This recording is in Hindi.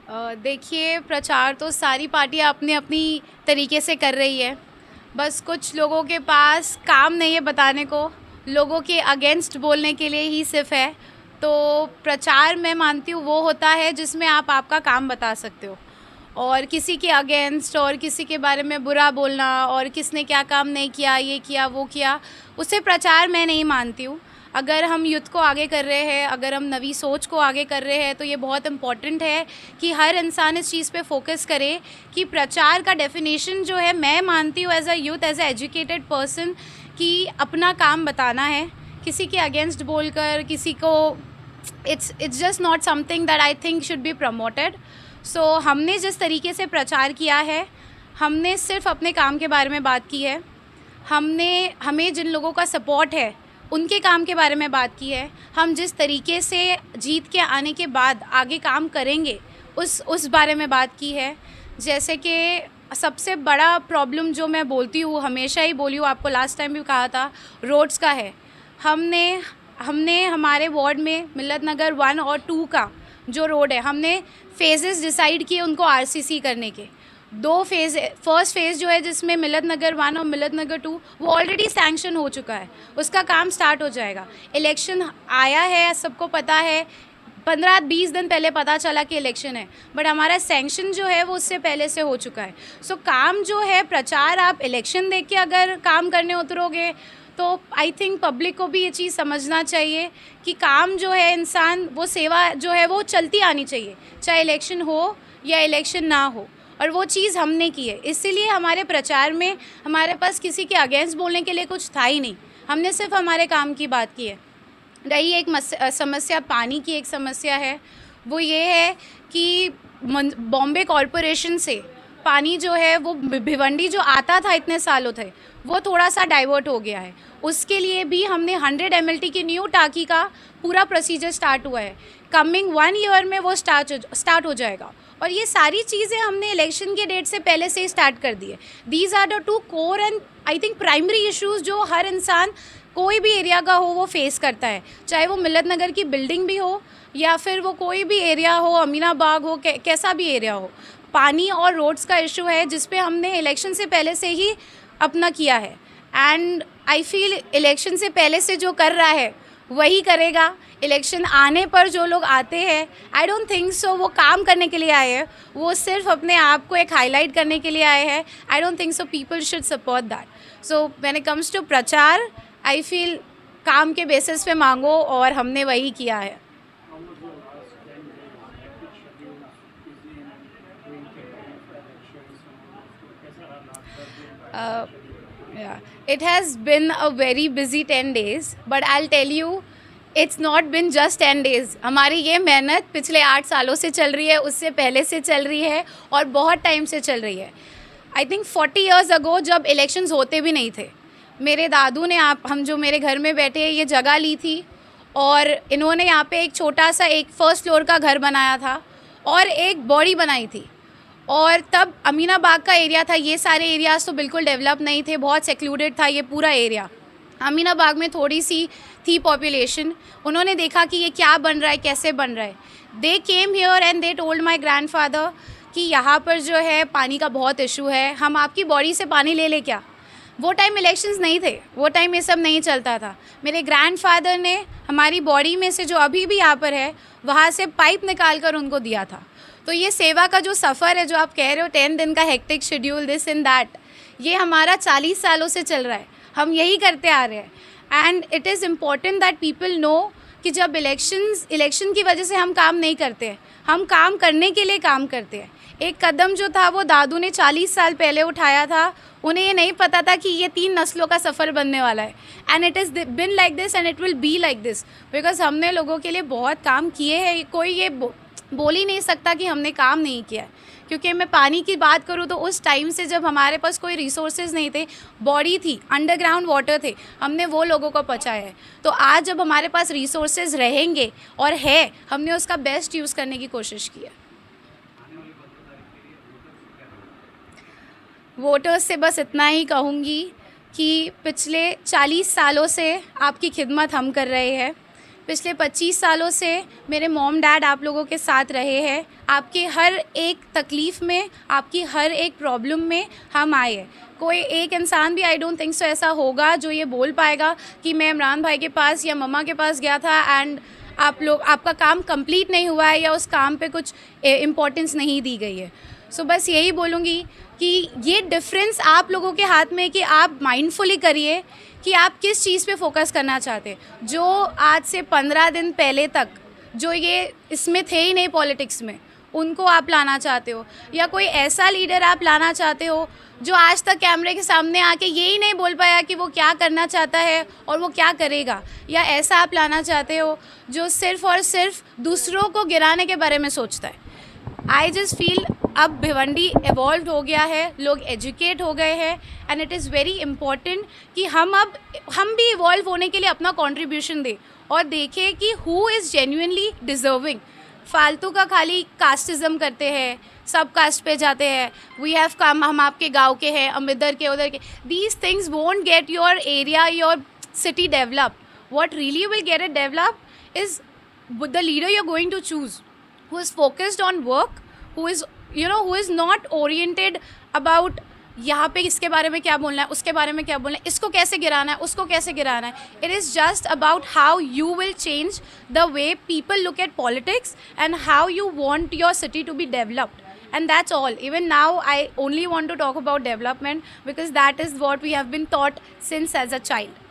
देखिए, प्रचार तो सारी पार्टियां अपनी अपनी तरीके से कर रही है। बस कुछ लोगों के पास काम नहीं है बताने को, लोगों के अगेंस्ट बोलने के लिए ही सिर्फ है। तो प्रचार मैं मानती हूँ वो होता है जिसमें आप आपका काम बता सकते हो, और किसी के अगेंस्ट और किसी के बारे में बुरा बोलना और किसने क्या काम नहीं किया, ये किया वो किया, उसे प्रचार मैं नहीं मानती हूँ। अगर हम युद्ध को आगे कर रहे हैं, अगर हम नवी सोच को आगे कर रहे हैं, तो ये बहुत इम्पॉर्टेंट है कि हर इंसान इस चीज़ पे फोकस करे कि प्रचार का डेफिनेशन जो है, मैं मानती हूँ as a youth, as a educated person, कि अपना काम बताना है। किसी के अगेंस्ट बोलकर किसी को, it's just not something that I think should be promoted. So हमने जिस तरीके से प्रचार किया है, हमने सिर्फ अपने काम के बारे में बात की है। हमें जिन लोगों का सपोर्ट है उनके काम के बारे में बात की है। हम जिस तरीके से जीत के आने के बाद आगे काम करेंगे उस बारे में बात की है। जैसे कि सबसे बड़ा प्रॉब्लम जो मैं बोलती हूँ, हमेशा ही बोली हूँ, आपको लास्ट टाइम भी कहा था, रोड्स का है। हमने हमने हमारे वार्ड में मिल्लत नगर 1 और 2 का जो रोड है, हमने फेजेस डिसाइड किए उनको आरसीसी करने के। 2 फेज़, फर्स्ट फेज़ जो है जिसमें मिल्लत नगर 1 और मिल्लत नगर 2, वो ऑलरेडी सैंक्शन हो चुका है, उसका काम स्टार्ट हो जाएगा। इलेक्शन आया है, सबको पता है, 15-20 दिन पहले पता चला कि इलेक्शन है, बट हमारा सैंक्शन जो है वो उससे पहले से हो चुका है। सो काम जो है, प्रचार आप इलेक्शन देख के अगर काम करने उतरोगे तो आई थिंक पब्लिक को भी ये चीज़ समझना चाहिए कि काम जो है, इंसान वो सेवा जो है वो चलती आनी चाहिए, चाहे इलेक्शन हो या इलेक्शन ना हो। और वो चीज़ हमने की है, इसीलिए हमारे प्रचार में हमारे पास किसी के अगेंस्ट बोलने के लिए कुछ था ही नहीं। हमने सिर्फ हमारे काम की बात की है। रही एक समस्या, पानी की एक समस्या है, वो ये है कि बॉम्बे कॉरपोरेशन से पानी जो है वो भिवंडी जो आता था इतने सालों थे, वो थोड़ा सा डाइवर्ट हो गया है। उसके लिए भी हमने 100 mlt की न्यू टाकी का पूरा प्रोसीजर स्टार्ट हुआ है। कमिंग 1 ईयर में वो स्टार्ट हो जाएगा। और ये सारी चीज़ें हमने इलेक्शन के डेट से पहले से ही स्टार्ट कर दी है। These are the 2 core and I think primary issues जो हर इंसान कोई भी एरिया का हो वो फेस करता है, चाहे वो मिल्लत नगर की बिल्डिंग भी हो या फिर वो कोई भी एरिया हो, अमीना बाग हो, कैसा भी एरिया हो। पानी और रोड्स का इशू है जिस पे हमने इलेक्शन से पहले से ही अपना किया है। एंड आई फील इलेक्शन से पहले से जो कर रहा है वही करेगा। इलेक्शन आने पर जो लोग आते हैं, आई डोंट थिंक सो वो काम करने के लिए आए हैं, वो सिर्फ अपने आप को एक हाईलाइट करने के लिए आए हैं। I don't think so people should support that. So when it comes to प्रचार, आई फील काम के बेसिस पे मांगो, और हमने वही किया है। Yeah, it has been a very busy 10 days, but I'll tell you, it's not been just 10 days. हमारी ये मेहनत पिछले 8 सालों से चल रही है, उससे पहले से चल रही है और बहुत टाइम से चल रही है। आई थिंक 40 years ago जब इलेक्शंस होते भी नहीं थे, मेरे दादू ने, हम जो मेरे घर में बैठे हैं, ये जगह ली थी और इन्होंने यहाँ पे एक छोटा सा एक फर्स्ट फ्लोर का घर बनाया था और एक बॉडी बनाई थी। और तब अमीना बाग का एरिया था, ये सारे एरियाज़ तो बिल्कुल डेवलप नहीं थे, बहुत सेक्लूडेड था ये पूरा एरिया। अमीना बाग में थोड़ी सी थी पॉपुलेशन। उन्होंने देखा कि ये क्या बन रहा है, कैसे बन रहा है। They came here and they told my grandfather कि यहाँ पर जो है पानी का बहुत इशू है, हम आपकी बॉडी से पानी ले ले क्या। वो टाइम इलेक्शंस नहीं थे, वो टाइम ये सब नहीं चलता था। मेरे ग्रैंडफादर ने हमारी बॉडी में से, जो अभी भी यहाँ पर है, वहाँ से पाइप निकाल कर उनको दिया था। तो ये सेवा का जो सफ़र है, जो आप कह रहे हो 10 दिन का hectic schedule, this in that, ये हमारा 40 सालों से चल रहा है, हम यही करते आ रहे हैं। And it is important that people know कि जब इलेक्शन की वजह से हम काम नहीं करते हैं, हम काम करने के लिए काम करते हैं। एक कदम जो था वो दादू ने 40 साल पहले उठाया था। उन्हें ये नहीं पता था कि ये 3 नस्लों का सफ़र बनने वाला है। And it is been like this and it will be like this, because हमने लोगों के लिए बहुत काम किए हैं। कोई ये बोल ही नहीं सकता कि हमने काम नहीं किया है। क्योंकि मैं पानी की बात करूँ तो उस टाइम से जब हमारे पास कोई रिसोर्सेज नहीं थे, बॉडी थी, अंडरग्राउंड वाटर थे, हमने वो लोगों को पहुँचाया है। तो आज जब हमारे पास रिसोर्सेज रहेंगे और है, हमने उसका बेस्ट यूज़ करने की कोशिश की है। वोटर्स से बस इतना ही कहूँगी कि पिछले 40 सालों से आपकी खिदमत हम कर रहे हैं। पिछले 25 सालों से मेरे मॉम डैड आप लोगों के साथ रहे हैं। आपके हर एक तकलीफ़ में, आपकी हर एक प्रॉब्लम में हम आए हैं। कोई एक इंसान भी आई डोंट थिंक सो ऐसा होगा जो ये बोल पाएगा कि मैं इमरान भाई के पास या मम्मा के पास गया था एंड आपका काम कंप्लीट नहीं हुआ है या उस काम पे कुछ इम्पोर्टेंस नहीं दी गई है। सो बस यही बोलूँगी कि ये डिफरेंस आप लोगों के हाथ में है कि आप माइंडफुली करिए कि आप किस चीज़ पे फोकस करना चाहते हैं। जो आज से 15 दिन पहले तक जो ये इसमें थे ही नहीं पॉलिटिक्स में, उनको आप लाना चाहते हो, या कोई ऐसा लीडर आप लाना चाहते हो जो आज तक कैमरे के सामने आके यही नहीं बोल पाया कि वो क्या करना चाहता है और वो क्या करेगा, या ऐसा आप लाना चाहते हो जो सिर्फ़ और सिर्फ दूसरों को गिराने के बारे में सोचता है। आई जस्ट फील अब भिवंडी एवॉल्व हो गया है, लोग एजुकेट हो गए हैं and it is very important कि हम भी इवॉल्व होने के लिए अपना कंट्रीब्यूशन दें और देखें कि हु इज़ जेन्युइनली डिज़र्विंग। फालतू का खाली कास्टिज़म करते हैं, सब कास्ट पे जाते हैं, वी हैव कम, हम आपके गांव के हैं, हम इधर के उधर के। These things won't get your area, your city developed. What really will get it developed is the leader you are going to choose, who is focused on work, who is not oriented about यहाँ पे इसके बारे में क्या बोलना है, उसके बारे में क्या बोलना है, इसको कैसे गिराना है, उसको कैसे गिराना है. It is just about how you will change the way people look at politics and how you want your city to be developed. And that's all. Even now, I only want to talk about development because that is what we have been taught since as a child.